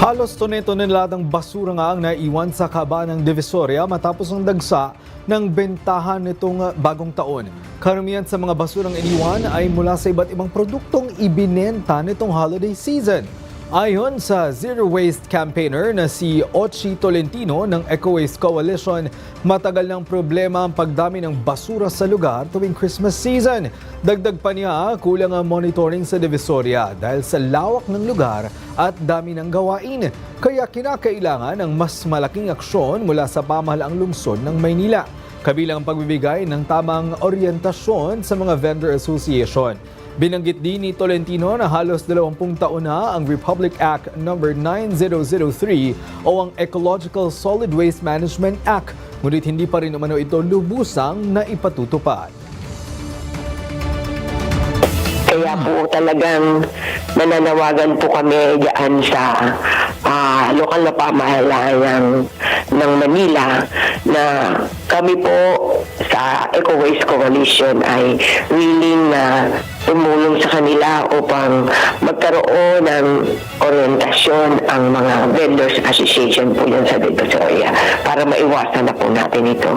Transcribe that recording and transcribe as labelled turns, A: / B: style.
A: Halos tonelagang basura nga ang naiwan sa kaba ng Divisoria matapos ang dagsa ng bentahan nitong bagong taon. Karamihan sa mga basurang iniwan ay mula sa iba't ibang produktong ibinenta nitong holiday season. Ayon sa Zero Waste campaigner na si Ochi Tolentino ng Eco Waste Coalition, matagal ng problema ang pagdami ng basura sa lugar tuwing Christmas season. Dagdag pa niya, kulang ang monitoring sa Divisoria dahil sa lawak ng lugar at dami ng gawain. Kaya kinakailangan ng mas malaking aksyon mula sa pamahalaang lungsod ng Maynila. Kabilang ang pagbibigay ng tamang oryentasyon sa mga vendor association. Binanggit din ni Tolentino na halos 20 taon na ang Republic Act No. 9003 o ang Ecological Solid Waste Management Act, ngunit hindi pa rin umano ito lubusang na ipatutupad.
B: Kaya po talagang nananawagan po kami diyan sa lokal na pamahalaan ng Manila na kami po sa Eco Waste Coalition ay willing na tumulong sa kanila upang magkaroon ng orientasyon ang mga vendors association po yan sa Divisoria para maiwasan na po natin ito.